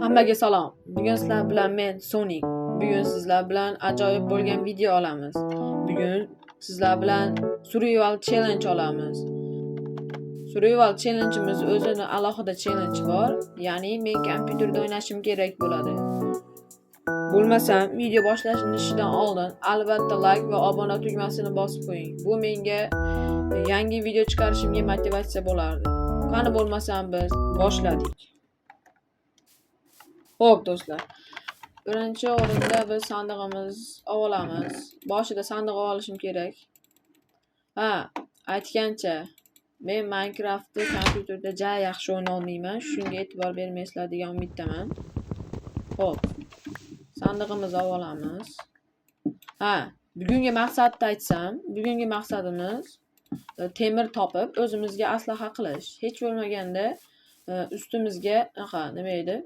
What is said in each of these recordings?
Hammaga salom. Bugun sizlar bilan men Sonic. Bugun sizlar bilan ajoyib bo'lgan video olamiz. Bugun sizlar bilan Survival Challenge olamiz. Survival Challenge'imiz o'zini alohida challenge bor. Ya'ni men kompyuterda o'ynashim kerak bo'ladi. Bo'lmasam, video boshlashidan oldin albatta like va obuna tugmasini bosib qo'ying. Bu menga yangi video chiqarishimga motivatsiya bo'lardi. Qani bo'lmasam biz boshladik. Xo'p do'stlar. Birinchi o'rinda biz sandig'imiz olamiz. Boshida sandiq olishim kerak. Aytgancha, men Minecraftni kompyuterda juda yaxshi o'ynay olmayman. Shunga e'tibor bermaysizlar degan umiddaman. Xo'p. Sandig'imizni olamiz. Bugungi maqsadni aytsam, bugungi maqsadimiz temir topib, o'zimizga aslaha qilish. Hech bo'lmaganda ustimizga nima edi?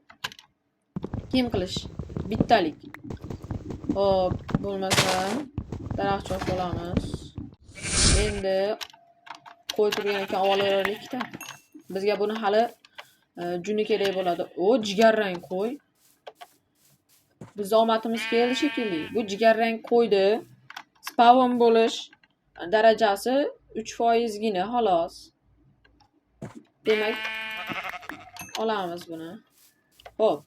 Kiyim qilish. Bittalik. Xo'p, bo'lmasa daraxtchoq olamiz. Endi qo'y turgan ekan olaylik-da. Bizga buni hali juni kerak bo'ladi. Jigarrang qo'y. Biz omadimiz keldi shekilli. Bu jigarrang qo'ydi spawn bo'lish darajasi 3% gina xolos. Demak, olamiz buni. Xo'p.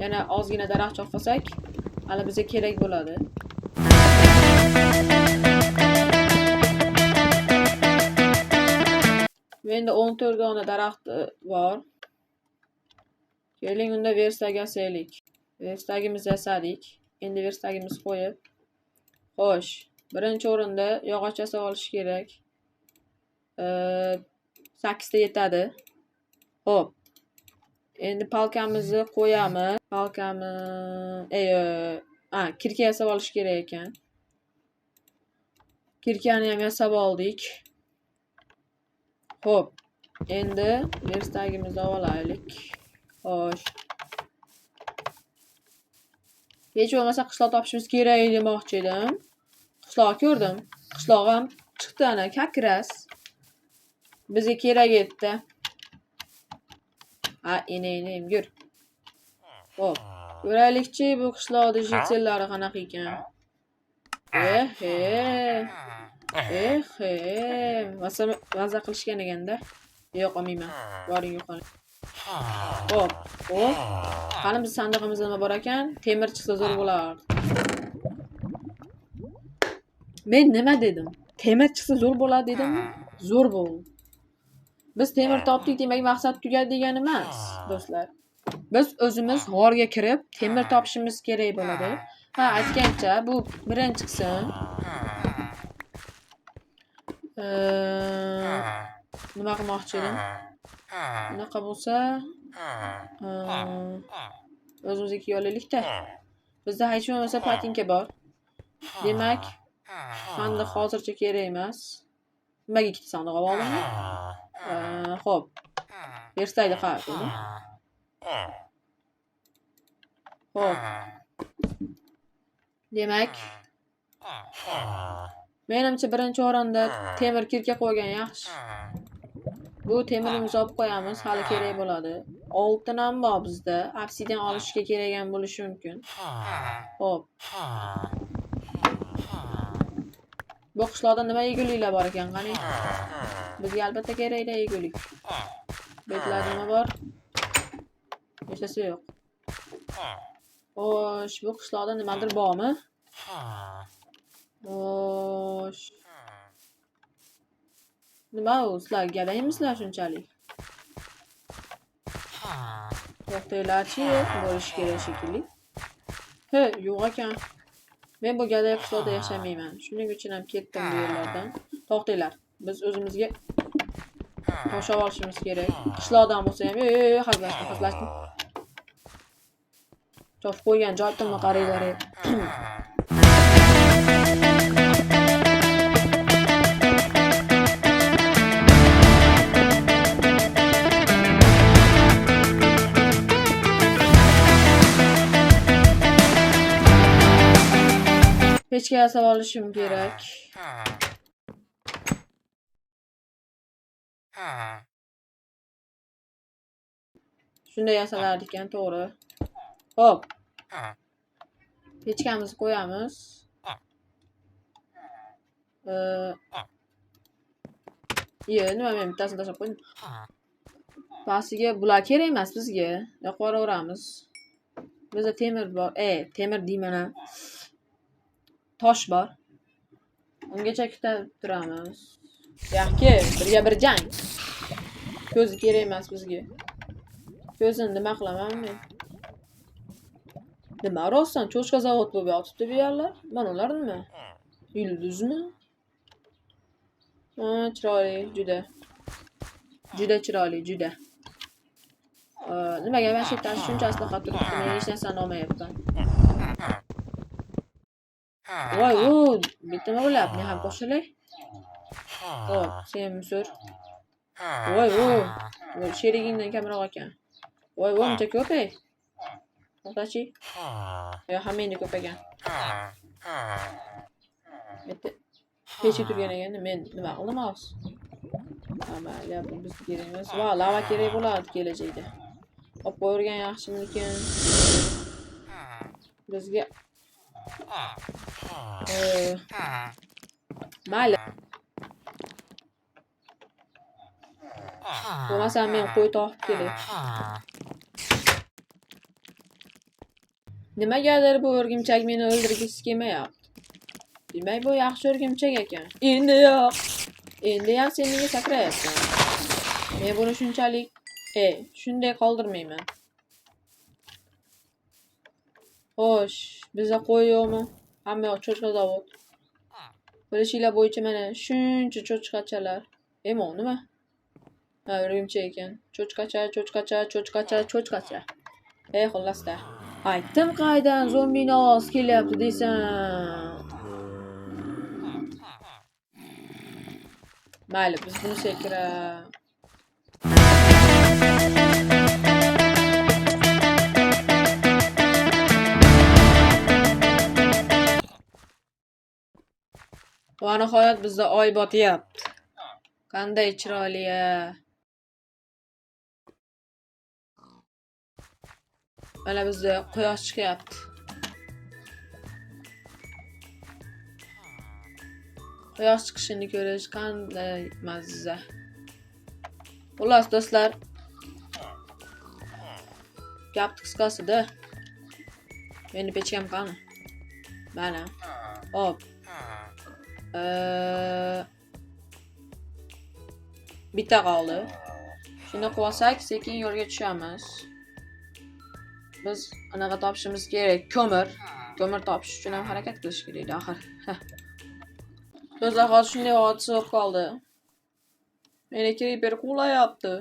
Yana ozgina daraxtchoq qilsak, hali bizga kerak bo'ladi. Menda 14 dona daraxt bor. Keling, unda verstag yasaylik. Verstagimizni yasadik. Endi verstagimizni qo'yib. Xo'sh, birinchi o'rinda yog'och yasab olish kerak. 8 ta yetadi. Xo'p. Endi palkamizni qo'yamiz. Kirka yasab olish kerak ekan. Kirkani ham yasab oldik. Xo'p. Endi verstagimizni olaylik. Xo'sh. Hech bo'lmasa qishloq topishimiz kerak demoqchi edim. Qishloq ko'rdim. Qishloq ham chiqdi ana, kakras. Bizga kerak edi. Enayim, yur. Xo'p. Ko'raylikchi bu qishloqda jitsellari qanaqa ekan. Maza qilishgan ekanda. Yo'q, olmayman. Boring yo'qoling. Xo'p. Qani biz sandig'imizda nima bor ekan? Temir chiqsa zo'r bo'lardi. Men nima dedim? Temir chiqsa zo'r bo'ladi dedimmi? Zo'r bo'ldi. Biz temir topdik demak maqsad tugadi degani emas, do'stlar. Biz o'zimiz g'orga kirib temir topishimiz kerak bo'ladi. Aytgancha bu birinchi qism. Nima qilmoqchi edim? Bunaqa bo'lsa, o'zimizga yo'laylik-da. Bizda hech bo'lmasa patinka bor. Demak, sandiq hozircha kerak emas. Nimaga ikkita sandiq oldimmi? Xo'p. Verstagni qaraydi. Xo'p. Demak, menimcha birinchi o'rinda temir kirka qo'ygan yaxshi. Bu temirimizni olib qo'yamiz, hali kerak bo'ladi. Oltin ham bor bizda. Obsidian olishga kerak ham bo'lishi mumkin. Xo'p. Bu qishloqda nima yeguliklar bor ekan, qani? Bizga albatta kerakda yegulik. Beklarda nima bor? Hech narsa yo'q. Xo'sh, bu qishloqda nimadir bormi? Xo'sh. Nima u? Sizlar gadaymizlar shunchalik? To'xtanglarchi, bo'lish kerak shekilli. Yo'q ekan. Men bu gaday qishloqda yashamayman. Shuning uchun ham ketdim bu yerlardan. To'xtanglar. Biz o'zimizga toshab olishimiz kerak. Qishloqdan bo'lsa ham, hazlashdim. Tosh qo'ygan joyimni qaranglar. Pechka yasab olishim kerak. Shunday yasalardik ekan, to'g'ri. Hop. Pechkamizni qo'yamiz. Nima men bittasini tashlab qo'ydim. Pastiga bular kerak emas bizga. Yoqvoraveramiz. Bizda temir bor. Temir deyman ha. Tosh bor. Ungacha kutib turamiz. Yaxki, birga bir jang. Ko'zi kerak emas bizga. Ko'zini nima qilaman men? Nima rostdan cho'chqa zavod bo'lib yotibdi bu yerlar? Mana ular nima? Yulduzmi? Chiroyli, juda. Juda chiroyli, juda. Nimaga mana shu yerda shunchasi qolib turibdi? Men hech narsani olmayapman. Voy, bitma bo'lyapti. Men ham qo'shilay. Sen musor. Voy, sherigingdan kamroq ekan. Voy, buncha ko'p ey. To'xtachi. Yo, hammangda ko'p ekan. Bitta pechi turgan ekan, men nima qildim hozir? Mayli, biz kerak emas. Va, lava kerak bo'ladi kelajakda. Olib qo'ygan yaxshimikin? Bizga mayli. Bo'lmasa men qo'y topib kelay. Nimagadir bu o'rgimchak meni o'ldirgisi kelmayapti. Demak, bu yaxshi o'rgimchak ekan. Endi yo'q. Endi ham sen menga sakrayapsan. Men buni shunchalik shunday qoldirmayman. Xo'sh, bizda qo'y yo'qmi? Hamma yoq cho'chqa zavod. Bilishinglar bo'yicha mana shuncha cho'chqachalar. Mo nima? Ha, o'rgimchak ekan. Cho'chqacha. Xullasda. Aytdim qaydan zombini ovoz kelyapti deysan. Mayli, biz buni sekira. Va nihoyat bizda oy botyapti. Qanday chiroyli-a. Mana bizda quyosh chiqyapti. Quyosh chiqishini ko'rish qanday mazza. Xullas do'stlar, gapni qisqasida meni pechkam qani? Mana. Hop. Bitta qoldi. Shuni qilsak, sekin yo'lga tushamiz. Biz anaqa topishimiz kerak. Ko'mir topish uchun ham harakat qilish kerak axir. Do'stlar, hozir shunday hodisa bo'lib qoldi. Meni creeper quvlayapti.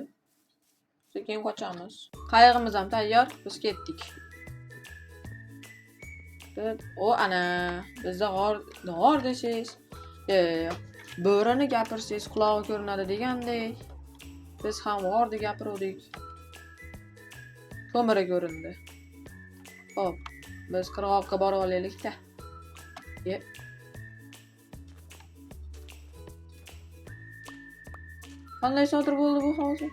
Sekin qochamiz. Qayg'imiz ham tayyor, biz ketdik. Ana, bizda g'or desiz. Bo'rini gapirsangiz qulog'i ko'rinadi degandek. Biz ham g'orni gapirdik. Ko'miri ko'rindi. Hop, biz qirg'oqqa borib olaylik-da. Qanday sodir bo'ldi bu hozir?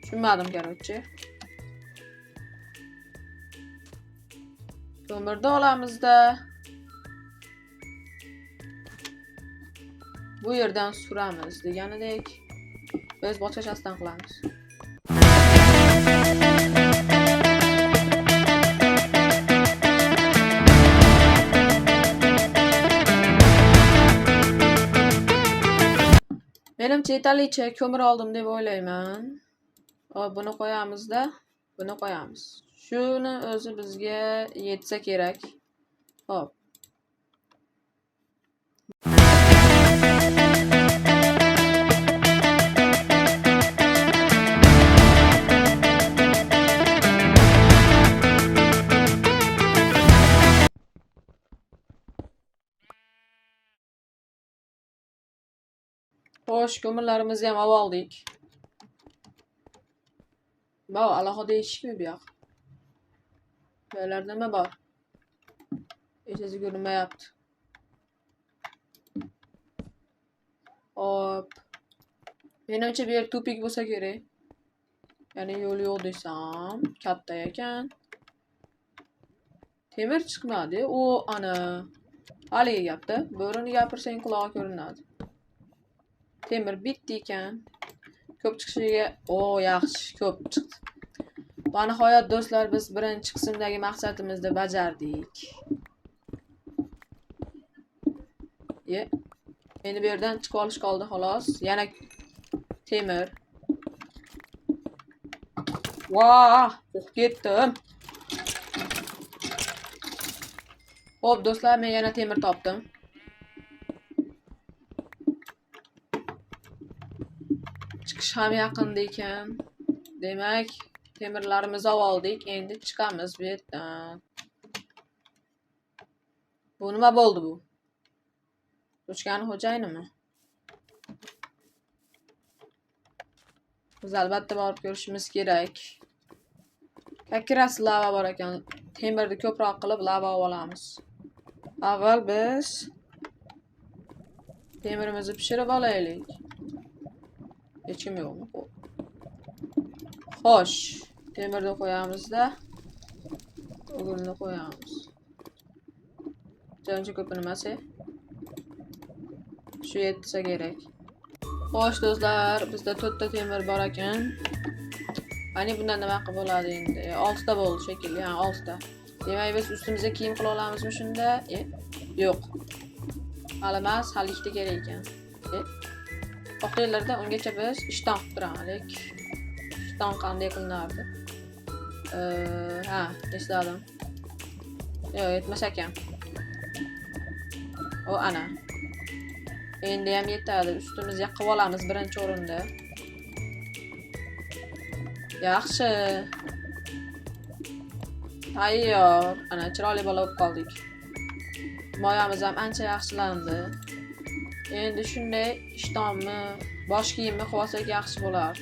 Tushunmadim, короче. Ko'mirni olamizda. Bu yerdan suramiz deganidek. Biz boshqachasidan qilamiz. Menimcha yetarlicha ko'mir oldim deb o'ylayman. Buni qo'yamiz-da, buni qo'yamiz. Shuni o'zi bizga yetsa kerak. Hop. Xo'sh, ko'mirlarimizni ham oldik. Bo, alohida eshikmi bu yoq? Bu yerlarda nima bor? Eshik Menimcha bu yer tupik bo'lsa kerak. Ya'ni yo'l yo'q desam, katta ekan. Temir chiqmadi. O, ana. Haligi gapda. Bo'rini gapirsang qulog'i ko'rinadi. Temir bitdi ekan. Ko'p chiqishiga, yaxshi, ko'p chiqdi. Va nihoyat do'stlar, biz birinchi qismdagi maqsadimizni bajardik. Endi bu yerdan chiqib olish qoldi xolos. Yana temir. Vah, ketdim. Xo'p, do'stlar, men yana temir topdim. Chiqish ham yaqinda ekan. Demak, temirlarimizni oldik. Endi chiqamiz bu yerdan. Bu nima bo'ldi bu? Ruchkani xo'jayinimi? Biz albatta borib ko'rishimiz kerak. Kakirasi lava bor ekan. Temirni ko'proq qilib lava olamiz. Avval biz temirimizni pishirib olaylik. Hech kim yo'qmi? Xo'sh, temirni qo'yamiz-da. O'g'ilni qo'yamiz. Joncha ko'p nimasi? Shu yetsa kerak. Xo'sh do'stlar, bizda 4 ta temir bor ekan. Mana bundan nima qilib bo'ladi endi? 6 ta bo'ldi shekilli, 6 ta. Demak, biz ustimizga kiyim qila olamizmi shunda? Yo'q. Hali emas, hali ikkita kerak ekan. To'xtanglarda, ungacha biz ishton qilib turaylik. Ishton qanday qilinardi? Esladim. Yo'q, yetmas ekan. O, ana. Endi ham yetadi. Ustimizga qilib olamiz birinchi o'rinda. Yaxshi. Tayyor. Ana, chiroyli bola bo'lib qoldik. Moyamiz ham ancha yaxshilandi. Endi shunday ishtonmi, bosh kiyimni qilib olsak yaxshi bo'lar.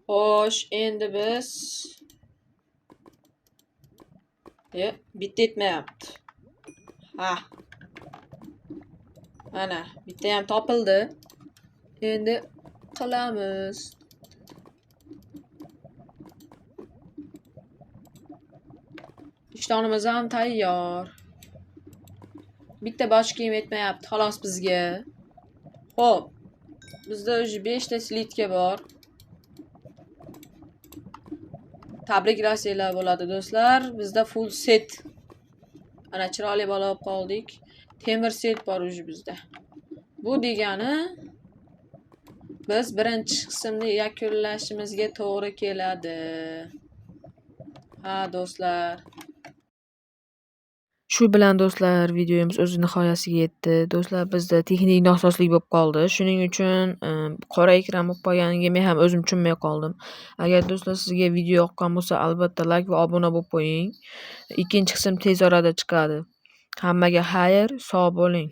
Xo'sh, endi biz bitta yetmayapti. Mana, bitta ham topildi. Endi qilamiz. Ishtonimiz ham tayyor. Bitta bosh kiyim yetmayapti xolos bizga. Xo'p. Bizda уже 5 ta slitka bor. Tabriklarsanglar bo'ladi do'stlar. Bizda full set. Ana chiroyli bola bo'lib qoldik. Temir set bor уже bizda. Bu degani biz birinchi qismni yakunlashimizga to'g'ri keladi. Do'stlar. Shu bilan do'stlar, videomiz o'z nihoyasiga yetdi. Do'stlar, bizda texnik nosozlik bo'lib qoldi. Shuning uchun qora ekran bo'lib qolganiga men ham o'zim tushunmay qoldim. Agar do'stlar sizga video yoqqan bo'lsa, albatta like va obuna bo'lib qo'ying. Ikkinchi qism tez orada chiqadi. Hammaga xayr, sog' bo'ling.